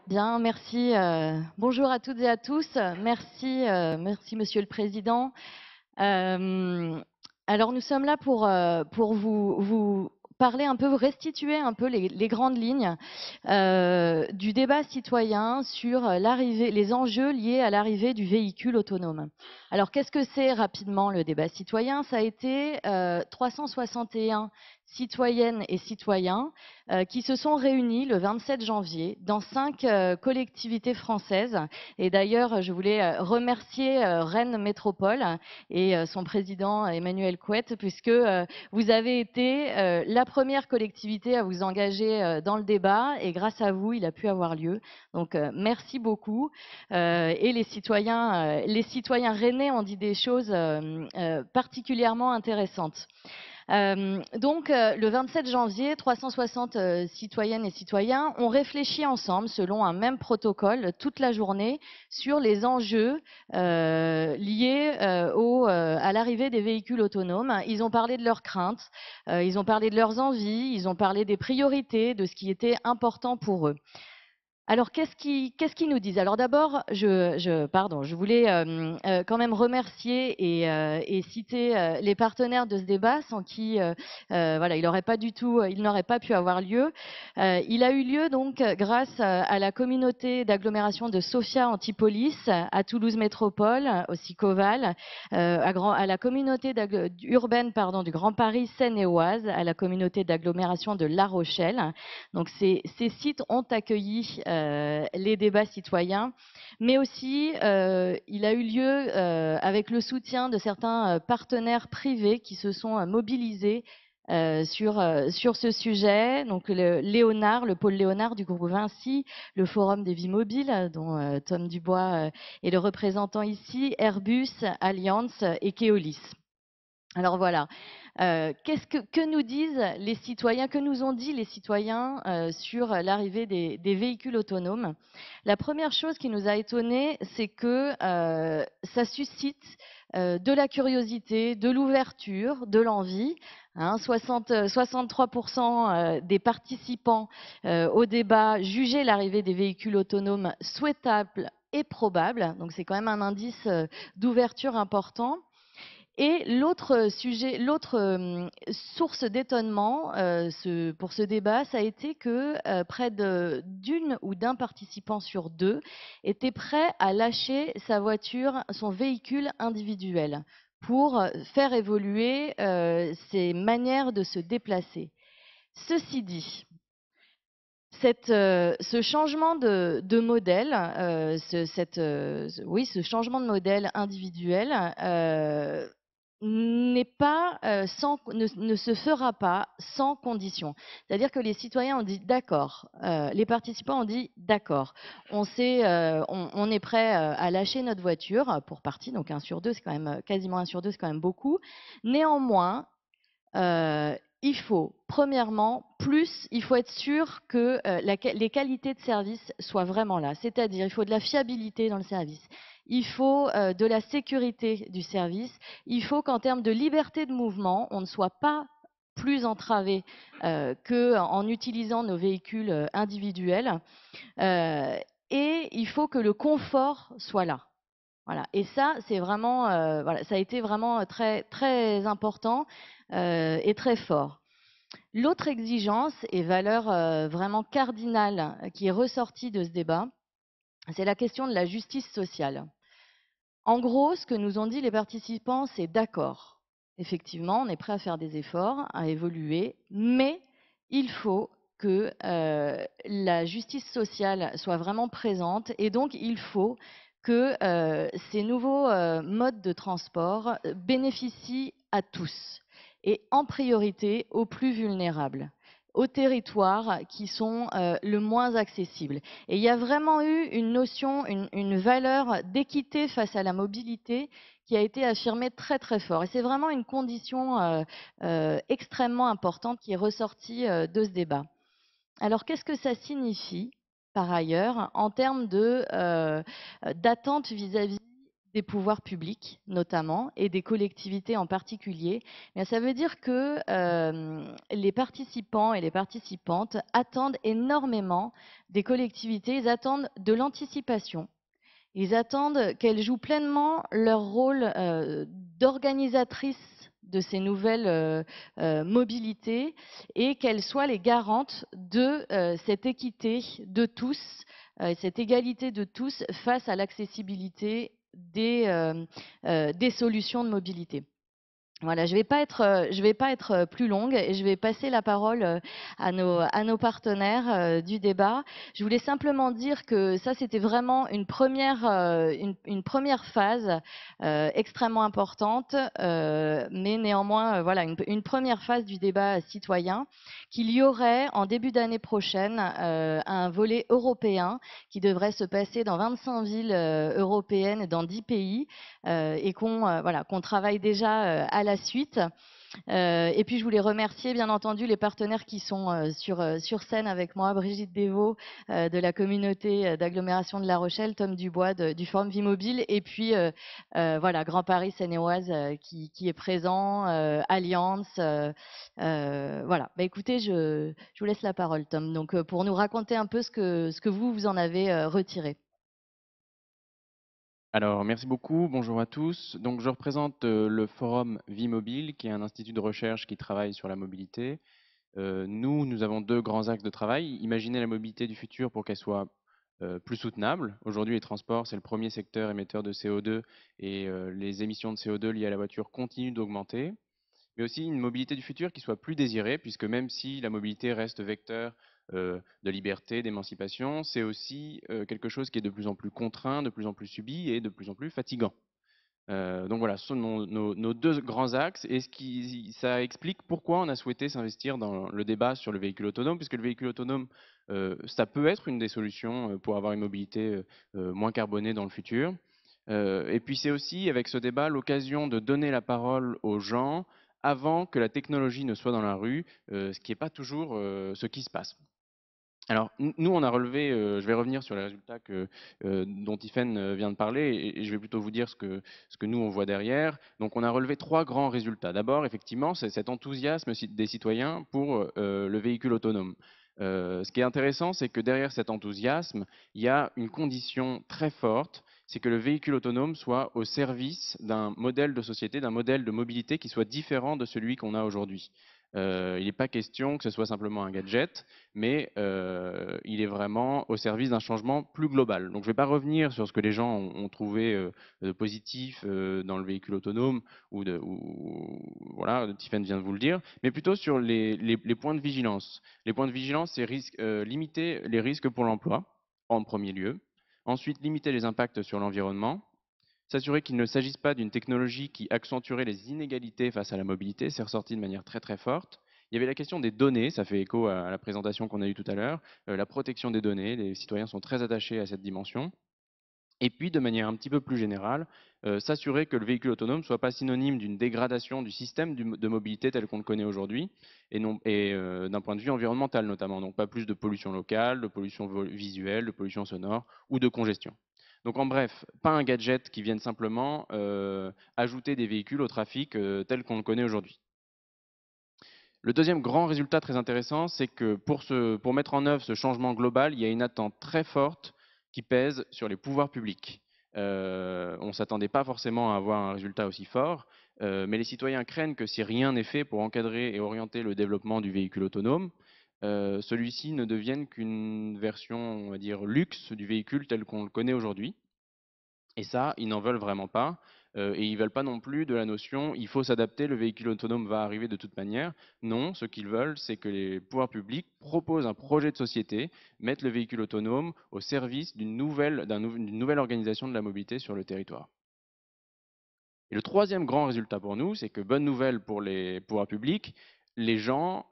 Bien, merci. Bonjour à toutes et à tous. Merci, merci Monsieur le Président. Euh, alors nous sommes là pour vous parler un peu, vous restituer un peu les grandes lignes du débat citoyen sur les enjeux liés à l'arrivée du véhicule autonome. Alors qu'est-ce que c'est rapidement le débat citoyen? Ça a été 361 citoyennes et citoyens qui se sont réunis le 27 janvier dans 5 collectivités françaises. Et d'ailleurs, je voulais remercier Rennes Métropole et son président Emmanuel Couette, puisque vous avez été la première collectivité à vous engager dans le débat, et grâce à vous, il a pu avoir lieu. Donc, merci beaucoup. Et les citoyens rennais ont dit des choses particulièrement intéressantes. Le 27 janvier, 360 citoyennes et citoyens ont réfléchi ensemble, selon un même protocole, toute la journée, sur les enjeux liés à l'arrivée des véhicules autonomes. Ils ont parlé de leurs craintes, ils ont parlé de leurs envies, ils ont parlé des priorités, de ce qui était important pour eux. Alors, qu'est-ce qu'ils nous disent? Alors d'abord, je voulais quand même remercier et citer les partenaires de ce débat, sans qui, voilà, il n'aurait pas pu avoir lieu. Il a eu lieu donc grâce à la communauté d'agglomération de Sophia Antipolis, à Toulouse Métropole, au Sicoval, à la communauté urbaine du Grand Paris Seine-et-Oise, à la communauté d'agglomération de La Rochelle. Donc ces sites ont accueilli les débats citoyens, mais aussi il a eu lieu avec le soutien de certains partenaires privés qui se sont mobilisés sur ce sujet. Donc le pôle Léonard du groupe Vinci, le Forum des vies mobiles, dont Tom Dubois est le représentant ici, Airbus, Allianz et Keolis. Alors voilà, que nous disent les citoyens, que nous ont dit les citoyens sur l'arrivée des véhicules autonomes? La première chose qui nous a étonnés, c'est que ça suscite de la curiosité, de l'ouverture, de l'envie. 63% des participants au débat jugeaient l'arrivée des véhicules autonomes souhaitable et probable. Donc c'est quand même un indice d'ouverture important. Et l'autre source d'étonnement pour ce débat, ça a été que près d'une ou d'un participant sur deux était prêt à lâcher sa voiture, son véhicule individuel, pour faire évoluer ses manières de se déplacer. Ceci dit, ce changement de modèle, ce changement de modèle individuel ne se fera pas sans condition. C'est-à-dire que les citoyens ont dit d'accord, les participants ont dit d'accord, on est prêt à lâcher notre voiture pour partie, donc 1 sur 2, c'est quand même quasiment 1 sur 2, c'est quand même beaucoup. Néanmoins, il faut, premièrement, il faut être sûr que les qualités de service soient vraiment là. C'est-à-dire, il faut de la fiabilité dans le service. Il faut de la sécurité du service. Il faut qu'en termes de liberté de mouvement, on ne soit pas plus entravé qu'en utilisant nos véhicules individuels. Et il faut que le confort soit là. Voilà. Et ça, c'est vraiment, voilà, ça a été vraiment très, très important et très fort. L'autre exigence et valeur vraiment cardinale qui est ressortie de ce débat, c'est la question de la justice sociale. En gros, ce que nous ont dit les participants, c'est d'accord. Effectivement, on est prêt à faire des efforts, à évoluer, mais il faut que la justice sociale soit vraiment présente, et donc il faut que ces nouveaux modes de transport bénéficient à tous, et en priorité aux plus vulnérables, aux territoires qui sont le moins accessibles. Et il y a vraiment eu une notion, une valeur d'équité face à la mobilité qui a été affirmée très très fort. Et c'est vraiment une condition extrêmement importante qui est ressortie de ce débat. Alors qu'est-ce que ça signifie par ailleurs en termes d'attente vis-à-vis des pouvoirs publics notamment et des collectivités en particulier. Mais ça veut dire que les participants et les participantes attendent énormément des collectivités, ils attendent de l'anticipation. Ils attendent qu'elles jouent pleinement leur rôle d'organisatrice de ces nouvelles mobilités et qu'elles soient les garantes de cette équité de tous, cette égalité de tous face à l'accessibilité des solutions de mobilité. Voilà, je vais pas être plus longue et je vais passer la parole à nos partenaires du débat. Je voulais simplement dire que ça, c'était vraiment une première phase extrêmement importante, mais néanmoins, voilà, une première phase du débat citoyen, qu'il y aurait en début d'année prochaine un volet européen qui devrait se passer dans 25 villes européennes dans 10 pays et qu'on travaille déjà à la suite. Et puis je voulais remercier bien entendu les partenaires qui sont sur scène avec moi, Brigitte Devaux de la communauté d'agglomération de La Rochelle, Tom Dubois du Forum Vie Mobile, et puis voilà, Grand Paris Seine-et-Oise qui est présent, Alliance. Voilà, bah, écoutez, je vous laisse la parole, Tom, donc pour nous raconter un peu ce que vous en avez retiré. Alors, merci beaucoup. Bonjour à tous. Donc, je représente le Forum Vie Mobile, qui est un institut de recherche qui travaille sur la mobilité. Nous avons deux grands axes de travail. Imaginer la mobilité du futur pour qu'elle soit plus soutenable. Aujourd'hui, les transports, c'est le premier secteur émetteur de CO2 et les émissions de CO2 liées à la voiture continuent d'augmenter, mais aussi une mobilité du futur qui soit plus désirée, puisque même si la mobilité reste vecteur de liberté, d'émancipation, c'est aussi quelque chose qui est de plus en plus contraint, de plus en plus subi et de plus en plus fatigant. Donc voilà, ce sont nos deux grands axes et ça explique pourquoi on a souhaité s'investir dans le débat sur le véhicule autonome, puisque le véhicule autonome, ça peut être une des solutions pour avoir une mobilité moins carbonée dans le futur. Et puis c'est aussi, avec ce débat, l'occasion de donner la parole aux gens avant que la technologie ne soit dans la rue, ce qui n'est pas toujours ce qui se passe. Alors, nous, on a relevé, je vais revenir sur les résultats dont Tiffaine vient de parler, et je vais plutôt vous dire ce que nous, on voit derrière. Donc, on a relevé trois grands résultats. D'abord, effectivement, c'est cet enthousiasme des citoyens pour le véhicule autonome. Ce qui est intéressant, c'est que derrière cet enthousiasme, il y a une condition très forte, c'est que le véhicule autonome soit au service d'un modèle de société, d'un modèle de mobilité qui soit différent de celui qu'on a aujourd'hui. Il n'est pas question que ce soit simplement un gadget, mais il est vraiment au service d'un changement plus global. Donc je ne vais pas revenir sur ce que les gens ont trouvé de positif dans le véhicule autonome, voilà, Tiffany vient de vous le dire, mais plutôt sur les points de vigilance. Les points de vigilance, c'est limiter les risques pour l'emploi, en premier lieu. Ensuite, limiter les impacts sur l'environnement. S'assurer qu'il ne s'agisse pas d'une technologie qui accentuerait les inégalités face à la mobilité, c'est ressorti de manière très très forte. Il y avait la question des données, ça fait écho à la présentation qu'on a eue tout à l'heure, la protection des données, les citoyens sont très attachés à cette dimension. Et puis, de manière un petit peu plus générale, s'assurer que le véhicule autonome ne soit pas synonyme d'une dégradation du système de mobilité tel qu'on le connaît aujourd'hui, et d'un point de vue environnemental notamment. Donc pas plus de pollution locale, de pollution visuelle, de pollution sonore ou de congestion. Donc en bref, pas un gadget qui vienne simplement ajouter des véhicules au trafic tel qu'on le connaît aujourd'hui. Le deuxième grand résultat très intéressant, c'est que pour mettre en œuvre ce changement global, il y a une attente très forte qui pèse sur les pouvoirs publics. On ne s'attendait pas forcément à avoir un résultat aussi fort, mais les citoyens craignent que si rien n'est fait pour encadrer et orienter le développement du véhicule autonome, celui-ci ne devienne qu'une version, on va dire, luxe du véhicule tel qu'on le connaît aujourd'hui. Et ça, ils n'en veulent vraiment pas. Et ils ne veulent pas non plus de la notion il faut s'adapter, le véhicule autonome va arriver de toute manière. Non, ce qu'ils veulent, c'est que les pouvoirs publics proposent un projet de société, mettent le véhicule autonome au service d'une nouvelle organisation de la mobilité sur le territoire. Et le troisième grand résultat pour nous, c'est que bonne nouvelle pour les pouvoirs publics, les gens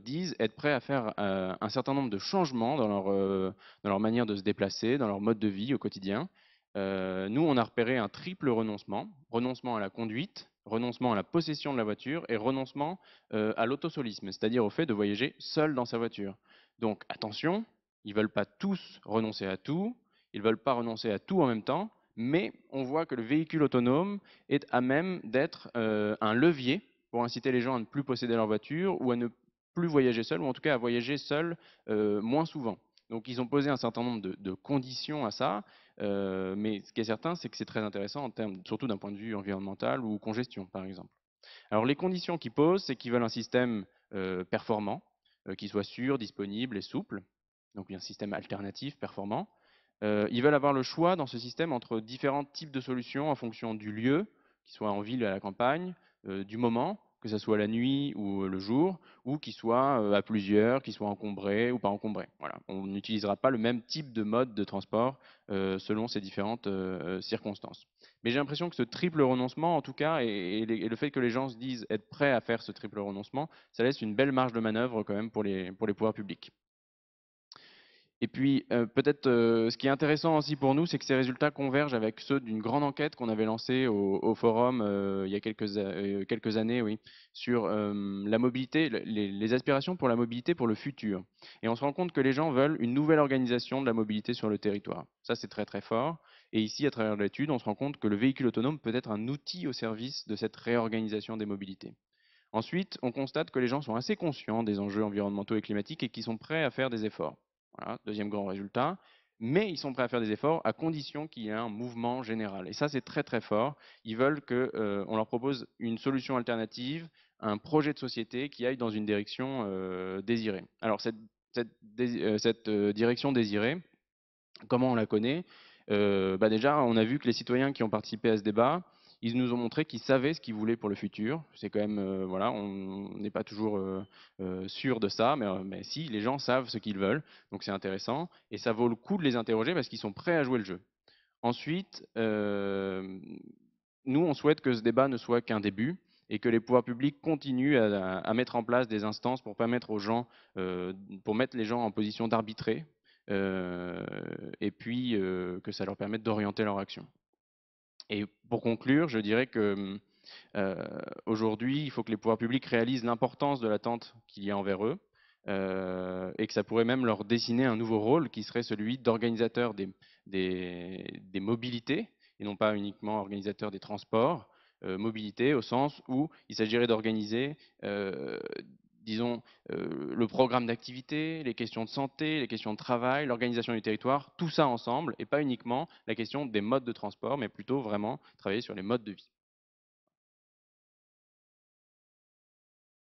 disent être prêts à faire un certain nombre de changements dans leur manière de se déplacer, dans leur mode de vie au quotidien. Nous, on a repéré un triple renoncement. Renoncement à la conduite, renoncement à la possession de la voiture et renoncement à l'autosolisme, c'est-à-dire au fait de voyager seul dans sa voiture. Donc attention, ils ne veulent pas tous renoncer à tout, ils ne veulent pas renoncer à tout en même temps, Mais on voit que le véhicule autonome est à même d'être un levier pour inciter les gens à ne plus posséder leur voiture ou à ne plus voyager seuls, ou en tout cas à voyager seuls moins souvent. Donc ils ont posé un certain nombre de conditions à ça, mais ce qui est certain, c'est que c'est très intéressant en termes, surtout d'un point de vue environnemental ou congestion, par exemple. Alors les conditions qu'ils posent, c'est qu'ils veulent un système performant, qui soit sûr, disponible et souple, donc un système alternatif performant. Ils veulent avoir le choix dans ce système entre différents types de solutions en fonction du lieu, qu'il soit en ville ou à la campagne, du moment, que ce soit la nuit ou le jour, ou qu'il soit à plusieurs, qu'il soit encombré ou pas encombré. Voilà. On n'utilisera pas le même type de mode de transport selon ces différentes circonstances. Mais j'ai l'impression que ce triple renoncement, en tout cas, et le fait que les gens se disent être prêts à faire ce triple renoncement, ça laisse une belle marge de manœuvre quand même pour les pouvoirs publics. Et puis, peut-être, ce qui est intéressant aussi pour nous, c'est que ces résultats convergent avec ceux d'une grande enquête qu'on avait lancée au forum, il y a quelques années, oui, sur, la mobilité, les aspirations pour la mobilité pour le futur. Et on se rend compte que les gens veulent une nouvelle organisation de la mobilité sur le territoire. Ça, c'est très, très fort. Et ici, à travers l'étude, on se rend compte que le véhicule autonome peut être un outil au service de cette réorganisation des mobilités. Ensuite, on constate que les gens sont assez conscients des enjeux environnementaux et climatiques et qu'ils sont prêts à faire des efforts. Voilà, deuxième grand résultat. Mais ils sont prêts à faire des efforts à condition qu'il y ait un mouvement général. Et ça, c'est très très fort. Ils veulent qu'on leur propose une solution alternative, un projet de société qui aille dans une direction désirée. Alors cette direction désirée, comment on la connaît? Déjà, on a vu que les citoyens qui ont participé à ce débat, ils nous ont montré qu'ils savaient ce qu'ils voulaient pour le futur. C'est quand même, voilà, on n'est pas toujours sûr de ça, mais si, les gens savent ce qu'ils veulent, donc c'est intéressant, et ça vaut le coup de les interroger parce qu'ils sont prêts à jouer le jeu. Ensuite, nous, on souhaite que ce débat ne soit qu'un début et que les pouvoirs publics continuent à mettre en place des instances pour permettre aux gens, pour mettre les gens en position d'arbitrer, et puis que ça leur permette d'orienter leur action. Et pour conclure, je dirais que aujourd'hui, il faut que les pouvoirs publics réalisent l'importance de l'attente qu'il y a envers eux, et que ça pourrait même leur dessiner un nouveau rôle qui serait celui d'organisateur des mobilités, et non pas uniquement organisateur des transports, mobilité au sens où il s'agirait d'organiser, disons, le programme d'activité, les questions de santé, les questions de travail, l'organisation du territoire, tout ça ensemble, et pas uniquement la question des modes de transport, mais plutôt vraiment travailler sur les modes de vie.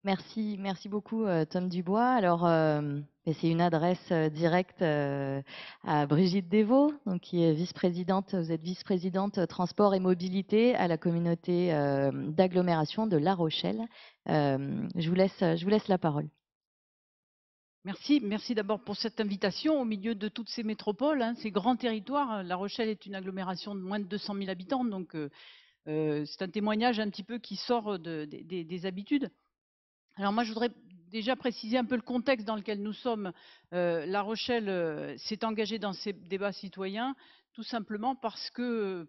Merci beaucoup, Tom Dubois. Alors, c'est une adresse directe à Brigitte Devaux, donc, qui est vice-présidente. Vous êtes vice-présidente transport et mobilité à la communauté d'agglomération de La Rochelle. Je vous laisse la parole. Merci d'abord pour cette invitation au milieu de toutes ces métropoles, hein, ces grands territoires. La Rochelle est une agglomération de moins de 200 000 habitants, donc c'est un témoignage un petit peu qui sort des habitudes. Alors moi, je voudrais déjà préciser un peu le contexte dans lequel nous sommes. La Rochelle s'est engagée dans ces débats citoyens tout simplement parce que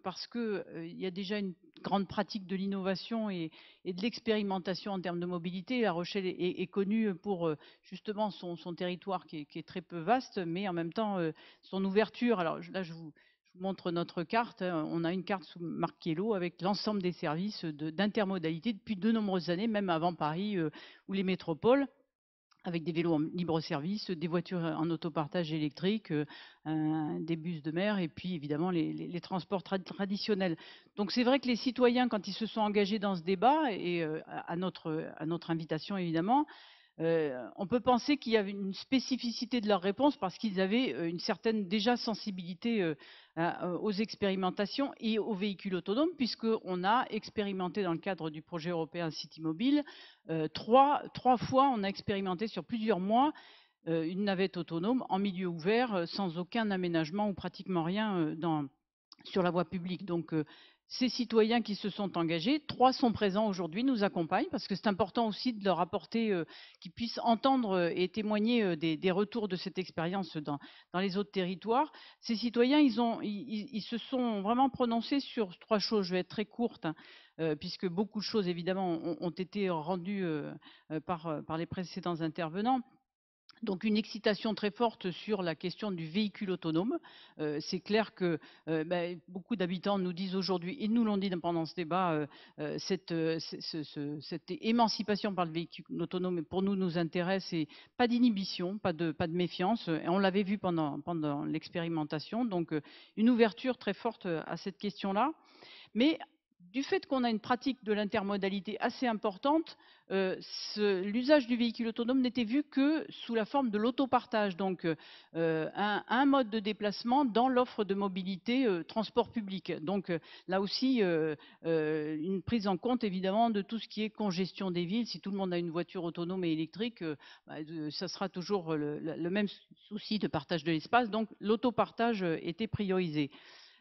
il y a déjà une grande pratique de l'innovation et de l'expérimentation en termes de mobilité. La Rochelle est connue pour justement son territoire qui est très peu vaste, mais en même temps son ouverture. Alors là, je vous montre notre carte. On a une carte sous marque Kielo avec l'ensemble des services d'intermodalité depuis de nombreuses années, même avant Paris ou les métropoles, avec des vélos en libre service, des voitures en autopartage électrique, des bus de mer et puis évidemment les transports traditionnels. Donc c'est vrai que les citoyens, quand ils se sont engagés dans ce débat, et à notre invitation évidemment, on peut penser qu'il y avait une spécificité de leur réponse parce qu'ils avaient une certaine déjà sensibilité aux expérimentations et aux véhicules autonomes, puisqu'on a expérimenté dans le cadre du projet européen City Mobile, trois fois on a expérimenté sur plusieurs mois une navette autonome en milieu ouvert, sans aucun aménagement ou pratiquement rien sur la voie publique. Donc ces citoyens qui se sont engagés, 3 sont présents aujourd'hui, nous accompagnent, parce que c'est important aussi de leur apporter, qu'ils puissent entendre et témoigner des retours de cette expérience dans les autres territoires. Ces citoyens, ils se sont vraiment prononcés sur 3 choses. Je vais être très courte, hein, puisque beaucoup de choses évidemment ont été rendues par les précédents intervenants. Donc une excitation très forte sur la question du véhicule autonome. C'est clair que beaucoup d'habitants nous disent aujourd'hui, et nous l'ont dit pendant ce débat, cette émancipation par le véhicule autonome pour nous intéresse, et pas d'inhibition, pas de méfiance. Et on l'avait vu pendant l'expérimentation. Donc une ouverture très forte à cette question-là. Mais du fait qu'on a une pratique de l'intermodalité assez importante, l'usage du véhicule autonome n'était vu que sous la forme de l'autopartage, donc un mode de déplacement dans l'offre de mobilité transport public. Donc là aussi, une prise en compte évidemment de tout ce qui est congestion des villes. Si tout le monde a une voiture autonome et électrique, ça sera toujours le même souci de partage de l'espace. Donc l'autopartage était priorisé.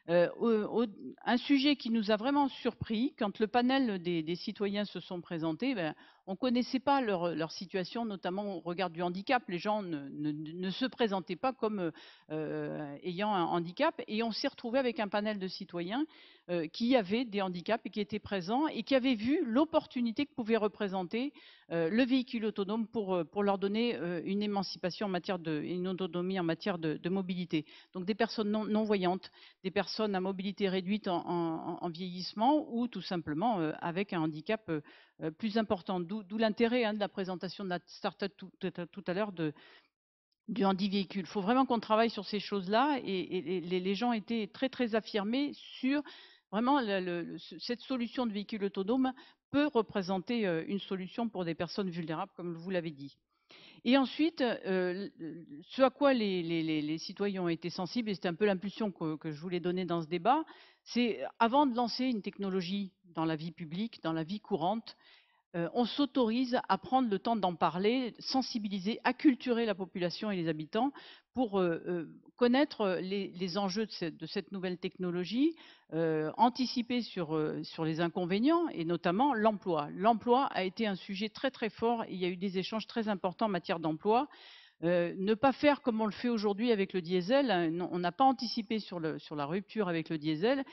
Un sujet qui nous a vraiment surpris, quand le panel des citoyens se sont présentés, on ne connaissait pas leur situation, notamment au regard du handicap. Les gens ne se présentaient pas comme ayant un handicap, et on s'est retrouvé avec un panel de citoyens qui avaient des handicaps et qui étaient présents et qui avaient vu l'opportunité que pouvait représenter le véhicule autonome pour leur donner une émancipation en matière une autonomie en matière de mobilité. Donc des personnes non-voyantes, des personnes à mobilité réduite en vieillissement, ou tout simplement avec un handicap plus important. D'où l'intérêt de la présentation de la start-up tout à l'heure du handi-véhicule. Il faut vraiment qu'on travaille sur ces choses-là, et les gens étaient très très affirmés sur vraiment cette solution de véhicule autonome peut représenter une solution pour des personnes vulnérables, comme vous l'avez dit. Et ensuite, ce à quoi les citoyens ont été sensibles, et c'était un peu l'impulsion que je voulais donner dans ce débat, c'est avant de lancer une technologie dans la vie publique, dans la vie courante, on s'autorise à prendre le temps d'en parler, sensibiliser, acculturer la population et les habitants pour connaître les enjeux de cette nouvelle technologie, anticiper sur les inconvénients, et notamment l'emploi. L'emploi a été un sujet très très fort, et il y a eu des échanges très importants en matière d'emploi. Ne pas faire comme on le fait aujourd'hui avec le diesel. On n'a pas anticipé sur la rupture avec le diesel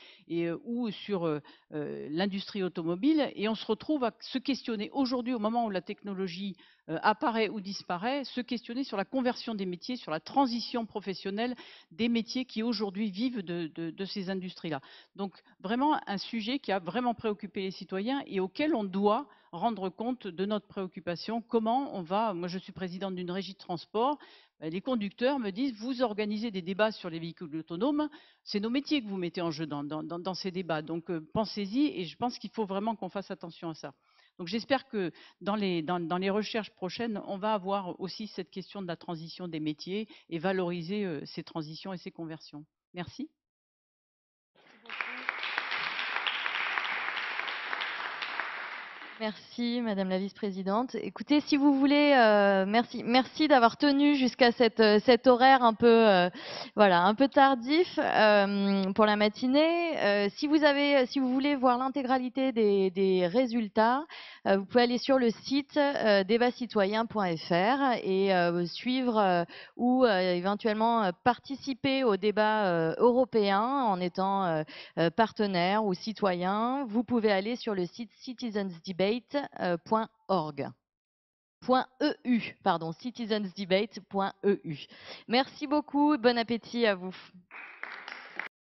ou sur l'industrie automobile, et on se retrouve à se questionner aujourd'hui, au moment où la technologie apparaît ou disparaît, se questionner sur la conversion des métiers, sur la transition professionnelle des métiers qui aujourd'hui vivent de ces industries-là. Donc vraiment un sujet qui a vraiment préoccupé les citoyens et auquel on doit rendre compte de notre préoccupation. Comment on va, moi je suis présidente d'une régie de transport, les conducteurs me disent, vous organisez des débats sur les véhicules autonomes, c'est nos métiers que vous mettez en jeu dans ces débats. Donc pensez-y, et je pense qu'il faut vraiment qu'on fasse attention à ça. Donc j'espère que dans les recherches prochaines, on va avoir aussi cette question de la transition des métiers et valoriser ces transitions et ces conversions. Merci. Merci, Madame la Vice-présidente. Écoutez, si vous voulez, merci d'avoir tenu jusqu'à cet horaire un peu, voilà, un peu tardif pour la matinée. Si vous voulez voir l'intégralité des résultats, vous pouvez aller sur le site débatcitoyen.fr et suivre ou éventuellement participer au débat européen en étant partenaire ou citoyen. Vous pouvez aller sur le site citizensdebate.org. .eu, pardon, citizensdebate.eu. Merci beaucoup, bon appétit à vous.